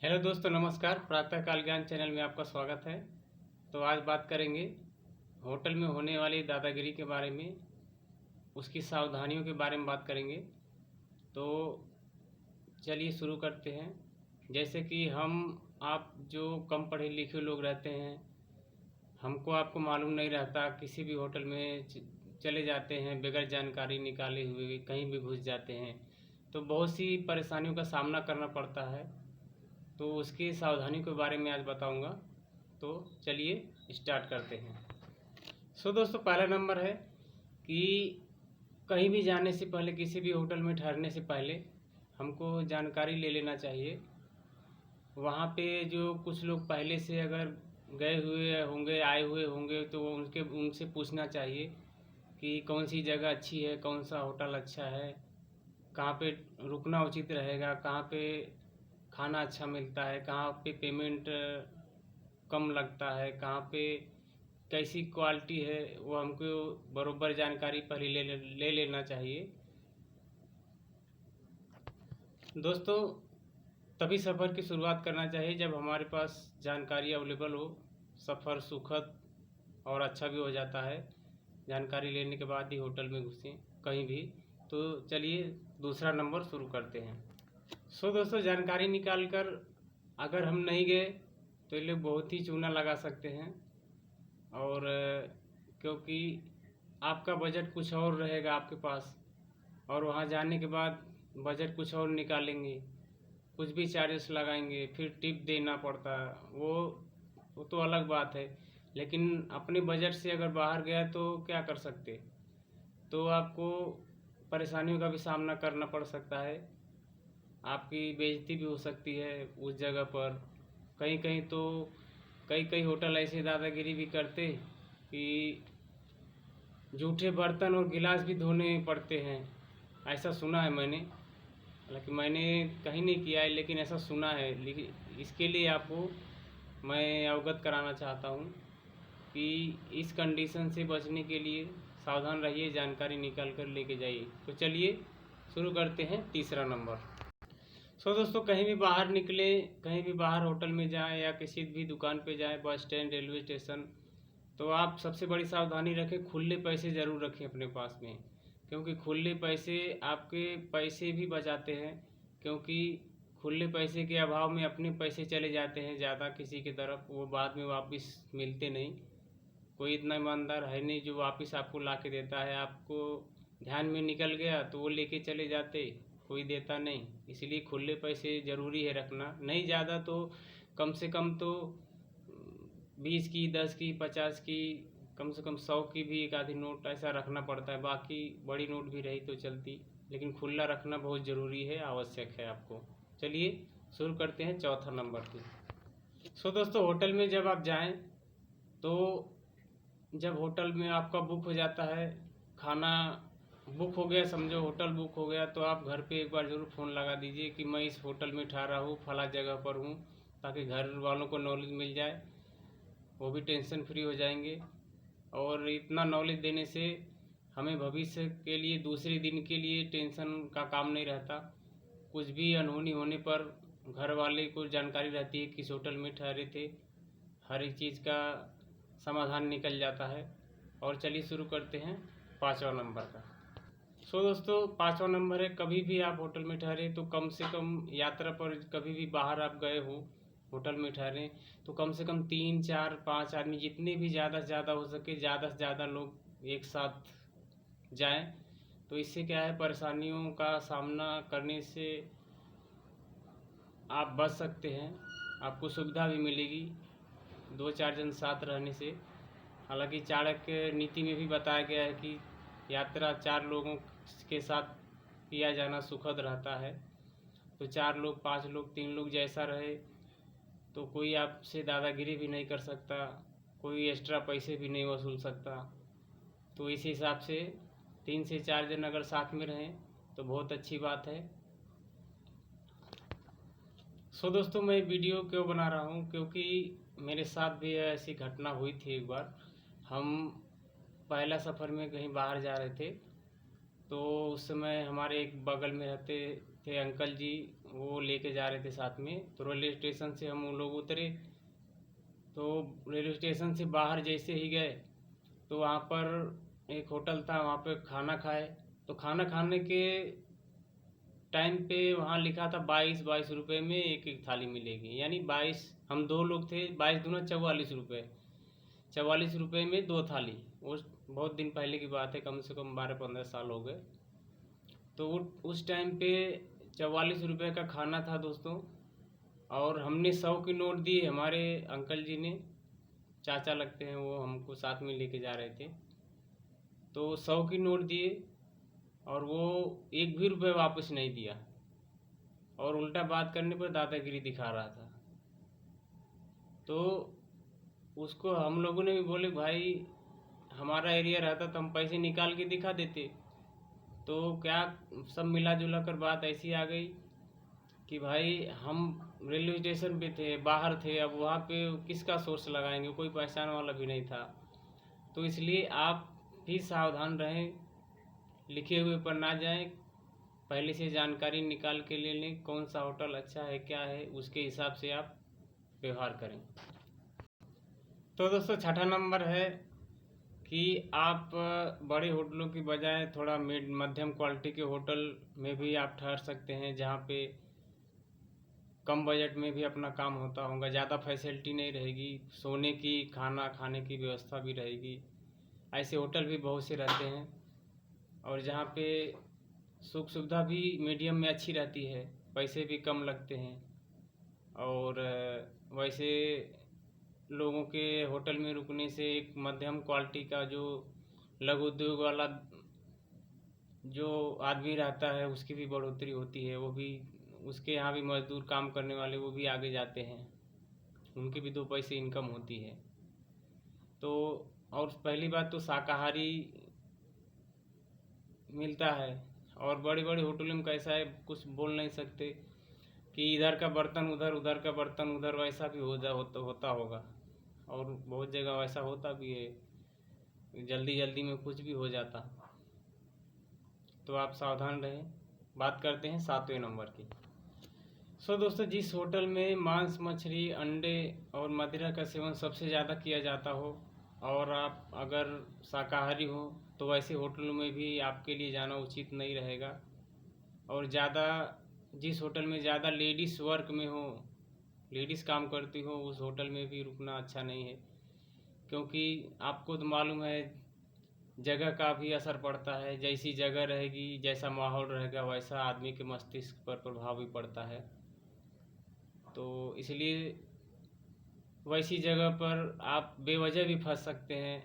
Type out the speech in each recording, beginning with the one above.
Hello दोस्तों, नमस्कार। प्रातःकाल ज्ञान चैनल में आपका स्वागत है। तो आज बात करेंगे होटल में होने वाली दादागिरी के बारे में, उसकी सावधानियों के बारे में बात करेंगे। तो चलिए शुरू करते हैं। जैसे कि आप जो कम पढ़े लिखे लोग रहते हैं, हमको आपको मालूम नहीं रहता, किसी भी होटल में चले जाते हैं, बगैर जानकारी निकाले हुए कहीं भी घुस जाते हैं, तो बहुत सी परेशानियों का सामना करना पड़ता है। तो उसकी सावधानी के बारे में आज बताऊंगा। तो चलिए स्टार्ट करते हैं। दोस्तों, पहला नंबर है कि कहीं भी जाने से पहले, किसी भी होटल में ठहरने से पहले हमको जानकारी ले लेना चाहिए। वहाँ पे जो कुछ लोग पहले से अगर गए हुए होंगे, आए हुए होंगे, तो उनसे पूछना चाहिए कि कौन सी जगह अच्छी है, कौन सा होटल अच्छा है, कहाँ पे रुकना उचित रहेगा, कहाँ पे खाना अच्छा मिलता है, कहाँ पे पेमेंट कम लगता है, कहाँ पे कैसी क्वालिटी है, वो हमको बरोबर जानकारी पहले ले लेना चाहिए। दोस्तों, तभी सफ़र की शुरुआत करना चाहिए जब हमारे पास जानकारी अवेलेबल हो। सफ़र सुखद और अच्छा भी हो जाता है जानकारी लेने के बाद ही होटल में घुसें कहीं भी। तो चलिए दूसरा नंबर शुरू करते हैं। दोस्तों, जानकारी निकाल कर अगर हम नहीं गए तो ये लोग बहुत ही चूना लगा सकते हैं। और क्योंकि आपका बजट कुछ और रहेगा आपके पास, और वहाँ जाने के बाद बजट कुछ और निकालेंगे, कुछ भी चार्जेस लगाएंगे, फिर टिप देना पड़ता है। वो तो अलग बात है, लेकिन अपने बजट से अगर बाहर गया तो क्या कर सकते। तो आपको परेशानियों का भी सामना करना पड़ सकता है, आपकी बेइज्जती भी हो सकती है उस जगह पर। कहीं कहीं तो कई कई होटल ऐसे दादागिरी भी करते कि जूठे बर्तन और गिलास भी धोने पड़ते हैं। ऐसा सुना है मैंने, हालांकि मैंने कहीं नहीं किया है, लेकिन ऐसा सुना है। लेकिन इसके लिए आपको मैं अवगत कराना चाहता हूँ कि इस कंडीशन से बचने के लिए सावधान रहिए, जानकारी निकाल कर लेके जाइए। तो चलिए शुरू करते हैं तीसरा नंबर। दोस्तों, कहीं भी बाहर निकले, कहीं भी बाहर होटल में जाएं या किसी भी दुकान पे जाएं, बस स्टैंड, रेलवे स्टेशन, तो आप सबसे बड़ी सावधानी रखें, खुले पैसे ज़रूर रखें अपने पास में। क्योंकि खुले पैसे आपके पैसे भी बचाते हैं। क्योंकि खुले पैसे के अभाव में अपने पैसे चले जाते हैं ज़्यादा किसी की तरफ, वो बाद में वापस मिलते नहीं। कोई इतना ईमानदार है नहीं जो वापस आपको ला के देता है। आपको ध्यान में निकल गया तो वो लेके चले जाते, कोई देता नहीं। इसलिए खुले पैसे ज़रूरी है रखना। नहीं ज़्यादा तो कम से कम तो 20 की, 10 की, 50 की, कम से कम 100 की भी एक आधी नोट ऐसा रखना पड़ता है। बाकी बड़ी नोट भी रही तो चलती, लेकिन खुला रखना बहुत ज़रूरी है, आवश्यक है आपको। चलिए शुरू करते हैं चौथा नंबर की। दोस्तों, होटल में जब आप जाएं तो जब होटल में आपका बुक हो जाता है, खाना बुक हो गया, समझो होटल बुक हो गया, तो आप घर पे एक बार ज़रूर फ़ोन लगा दीजिए कि मैं इस होटल में ठहरा हूँ, फला जगह पर हूँ, ताकि घर वालों को नॉलेज मिल जाए, वो भी टेंशन फ्री हो जाएंगे। और इतना नॉलेज देने से हमें भविष्य के लिए, दूसरे दिन के लिए टेंशन का काम नहीं रहता। कुछ भी अनहोनी होने पर घर वाले को जानकारी रहती है किस होटल में ठहरे थे, हर एक चीज़ का समाधान निकल जाता है। और चलिए शुरू करते हैं पाँचवा नंबर का। दोस्तों, पाँचवा नंबर है, कभी भी आप होटल में ठहरे तो कम से कम यात्रा पर कभी भी बाहर आप गए हो, होटल में ठहरे तो कम से कम 3, 4, 5 आदमी, जितने भी ज़्यादा से ज़्यादा हो सके, ज़्यादा से ज़्यादा लोग एक साथ जाएं। तो इससे क्या है, परेशानियों का सामना करने से आप बच सकते हैं, आपको सुविधा भी मिलेगी 2-4 जन साथ रहने से। हालांकि चाणक्य नीति में भी बताया गया है कि यात्रा 4 लोगों के साथ किया जाना सुखद रहता है। तो 4 लोग, 5 लोग, 3 लोग जैसा रहे, तो कोई आपसे दादागिरी भी नहीं कर सकता, कोई एक्स्ट्रा पैसे भी नहीं वसूल सकता। तो इस हिसाब से 3 से 4 जन अगर साथ में रहें तो बहुत अच्छी बात है। दोस्तों, मैं वीडियो क्यों बना रहा हूँ, क्योंकि मेरे साथ भी ऐसी घटना हुई थी एक बार। हम पहला सफ़र में कहीं बाहर जा रहे थे, तो उस समय हमारे एक बगल में रहते थे अंकल जी, वो लेके जा रहे थे साथ में। तो रेलवे स्टेशन से हम लोग उतरे, तो रेलवे स्टेशन से बाहर जैसे ही गए तो वहाँ पर एक होटल था, वहाँ पे खाना खाए। तो खाना खाने के टाइम पे वहाँ लिखा था 22 रुपये में एक एक थाली मिलेगी, यानी 22, हम 2 लोग थे, 22 दूना 44 रुपये, 44 रुपये में 2 थाली। उस बहुत दिन पहले की बात है, कम से कम 12-15 साल हो गए। तो उस टाइम पे 44 रुपये का खाना था दोस्तों। और हमने 100 की नोट दी, हमारे अंकल जी ने, चाचा लगते हैं वो, हमको साथ में लेके जा रहे थे। तो 100 की नोट दिए और वो एक भी रुपये वापस नहीं दिया, और उल्टा बात करने पर दादागिरी दिखा रहा था। तो उसको हम लोगों ने भी बोले, भाई हमारा एरिया रहता तो हम पैसे निकाल के दिखा देते। तो क्या, सब मिला जुला कर बात ऐसी आ गई कि भाई हम रेलवे स्टेशन पे थे, बाहर थे, अब वहाँ पे किसका सोर्स लगाएंगे, कोई पहचान वाला भी नहीं था। तो इसलिए आप भी सावधान रहें, लिखे हुए पर ना जाएं, पहले से जानकारी निकाल के ले लें कौन सा होटल अच्छा है क्या है, उसके हिसाब से आप व्यवहार करें। तो दोस्तों छठा नंबर है कि आप बड़े होटलों की बजाय थोड़ा मध्यम क्वालिटी के होटल में भी आप ठहर सकते हैं, जहाँ पे कम बजट में भी अपना काम होता होगा, ज़्यादा फैसिलिटी नहीं रहेगी, सोने की, खाना खाने की व्यवस्था भी रहेगी। ऐसे होटल भी बहुत से रहते हैं, और जहाँ पे सुख सुविधा भी मीडियम में अच्छी रहती है, पैसे भी कम लगते हैं। और वैसे लोगों के होटल में रुकने से एक मध्यम क्वालिटी का जो लघु उद्योग वाला जो आदमी रहता है उसकी भी बढ़ोतरी होती है, वो भी, उसके यहाँ भी मजदूर काम करने वाले वो भी आगे जाते हैं, उनकी भी 2 पैसे इनकम होती है। तो और पहली बात तो शाकाहारी मिलता है, और बड़े बड़े होटलों में कैसा है, कुछ बोल नहीं सकते कि इधर का बर्तन उधर, उधर का बर्तन उधर, वैसा भी होता होगा, और बहुत जगह वैसा होता भी है, जल्दी जल्दी में कुछ भी हो जाता। तो आप सावधान रहें। बात करते हैं 7वें नंबर की। दोस्तों, जिस होटल में मांस, मछली, अंडे और मदिरा का सेवन सबसे ज़्यादा किया जाता हो, और आप अगर शाकाहारी हो, तो वैसे होटलों में भी आपके लिए जाना उचित नहीं रहेगा। और ज़्यादा, जिस होटल में ज़्यादा लेडीज़ वर्क में हो, लेडीज़ काम करती हो, उस होटल में भी रुकना अच्छा नहीं है, क्योंकि आपको तो मालूम है जगह का भी असर पड़ता है। जैसी जगह रहेगी, जैसा माहौल रहेगा, वैसा आदमी के मस्तिष्क पर प्रभाव भी पड़ता है। तो इसलिए वैसी जगह पर आप बेवजह भी फंस सकते हैं,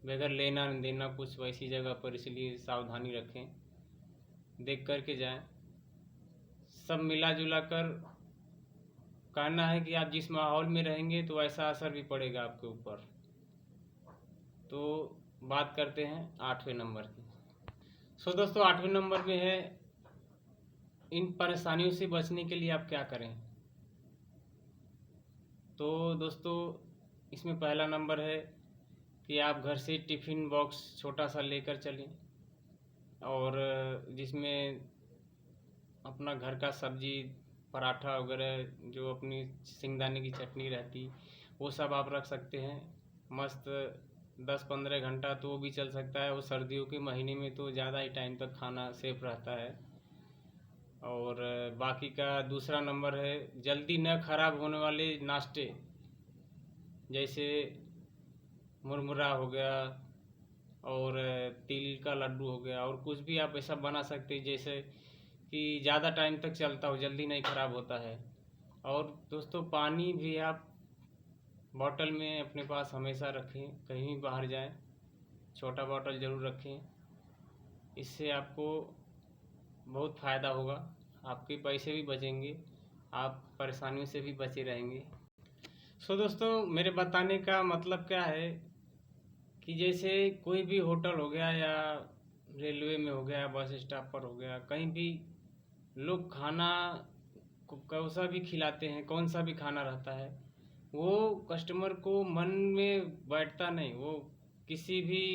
बगैर लेना देना कुछ, वैसी जगह पर। इसलिए सावधानी रखें, देख कर के जाएं। सब मिला जुला कर कहना है कि आप जिस माहौल में रहेंगे तो वैसा असर भी पड़ेगा आपके ऊपर। तो बात करते हैं 8वें नंबर की। दोस्तों 8वें नंबर में है, इन परेशानियों से बचने के लिए आप क्या करें। तो दोस्तों इसमें पहला नंबर है कि आप घर से टिफ़िन बॉक्स छोटा सा लेकर चलें, और जिसमें अपना घर का सब्जी, पराठा वगैरह, जो अपनी सिंगदाने की चटनी रहती, वो सब आप रख सकते हैं। मस्त 10-15 घंटा तो वो भी चल सकता है। वो सर्दियों के महीने में तो ज़्यादा ही टाइम तक खाना सेफ रहता है। और बाकी का दूसरा नंबर है, जल्दी न खराब होने वाले नाश्ते, जैसे मुरमुरा हो गया, और तिल का लड्डू हो गया, और कुछ भी आप ऐसा बना सकते हैं जैसे कि ज़्यादा टाइम तक चलता हो, जल्दी नहीं ख़राब होता है। और दोस्तों पानी भी आप बॉटल में अपने पास हमेशा रखें, कहीं भी बाहर जाएं, छोटा बॉटल ज़रूर रखें। इससे आपको बहुत फ़ायदा होगा, आपके पैसे भी बचेंगे, आप परेशानियों से भी बचे रहेंगे। दोस्तों मेरे बताने का मतलब क्या है कि जैसे कोई भी होटल हो गया, या रेलवे में हो गया, बस स्टॉप पर हो गया, कहीं भी लोग खाना कौन सा भी खिलाते हैं, कौन सा भी खाना रहता है, वो कस्टमर को मन में बैठता नहीं, वो किसी भी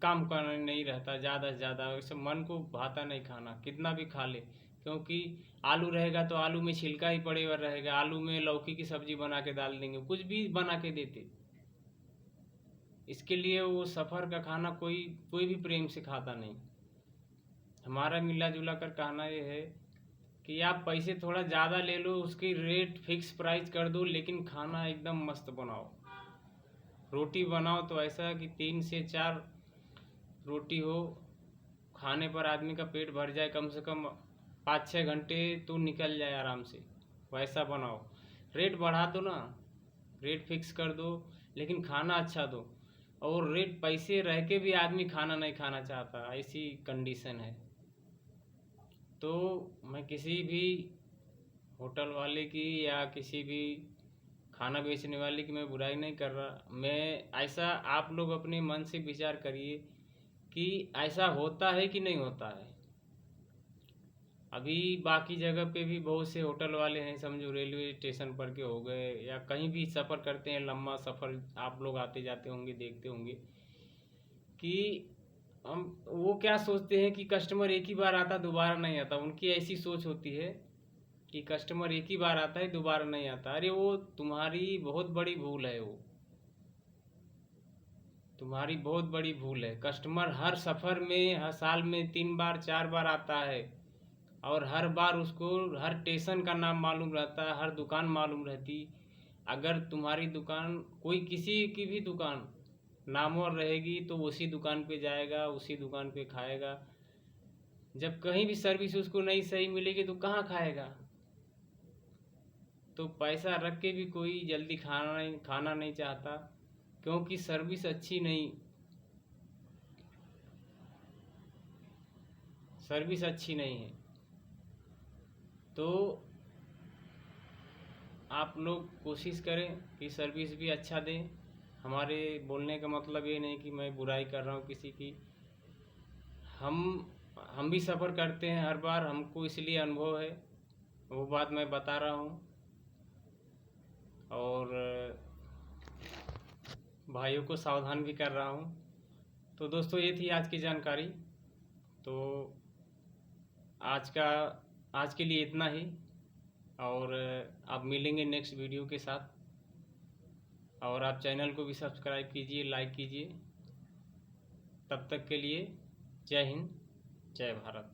काम का नहीं रहता, ज़्यादा से ज़्यादा वैसे मन को भाता नहीं खाना, कितना भी खा ले, क्योंकि आलू रहेगा तो आलू में छिलका ही पड़े हुआ रहेगा, आलू में लौकी की सब्जी बना के डाल देंगे, कुछ भी बना के देते। इसके लिए वो सफ़र का खाना कोई कोई भी प्रेम से खाता नहीं। हमारा मिला जुला कर कहना ये है कि आप पैसे थोड़ा ज़्यादा ले लो, उसकी रेट फिक्स प्राइस कर दो, लेकिन खाना एकदम मस्त बनाओ। रोटी बनाओ तो ऐसा कि 3 से 4 रोटी हो, खाने पर आदमी का पेट भर जाए, कम से कम 5-6 घंटे तो निकल जाए आराम से, वैसा बनाओ। रेट बढ़ा दो ना, रेट फिक्स कर दो, लेकिन खाना अच्छा दो। और रेट पैसे रह के भी आदमी खाना नहीं खाना चाहता, ऐसी कंडीशन है। तो मैं किसी भी होटल वाले की या किसी भी खाना बेचने वाले की मैं बुराई नहीं कर रहा। मैं ऐसा, आप लोग अपने मन से विचार करिए कि ऐसा होता है कि नहीं होता है। अभी बाकी जगह पे भी बहुत से होटल वाले हैं, समझो रेलवे स्टेशन पर के हो गए या कहीं भी सफ़र करते हैं, लंबा सफ़र आप लोग आते जाते होंगे, देखते होंगे कि हम वो क्या सोचते हैं कि कस्टमर एक ही बार आता, दोबारा नहीं आता। उनकी ऐसी सोच होती है कि कस्टमर एक ही बार आता है, दोबारा नहीं आता। अरे वो तुम्हारी बहुत बड़ी भूल है, वो तुम्हारी बहुत बड़ी भूल है। कस्टमर हर सफ़र में, हर साल में 3 बार 4 बार आता है, और हर बार उसको हर स्टेशन का नाम मालूम रहता है, हर दुकान मालूम रहती। अगर तुम्हारी दुकान, कोई किसी की भी दुकान नामवर रहेगी तो उसी दुकान पे जाएगा, उसी दुकान पे खाएगा। जब कहीं भी सर्विस उसको नहीं सही मिलेगी तो कहाँ खाएगा? तो पैसा रख के भी कोई जल्दी खाना नहीं चाहता, क्योंकि सर्विस अच्छी नहीं, सर्विस अच्छी नहीं है। तो आप लोग कोशिश करें कि सर्विस भी अच्छा दें। हमारे बोलने का मतलब ये नहीं कि मैं बुराई कर रहा हूँ किसी की। हम भी सफ़र करते हैं हर बार, हमको इसलिए अनुभव है, वो बात मैं बता रहा हूँ। और भाइयों को सावधान भी कर रहा हूँ। तो दोस्तों, ये थी आज की जानकारी। तो आज के लिए इतना ही, और आप मिलेंगे नेक्स्ट वीडियो के साथ। और आप चैनल को भी सब्सक्राइब कीजिए, लाइक कीजिए। तब तक के लिए जय हिंद, जय भारत।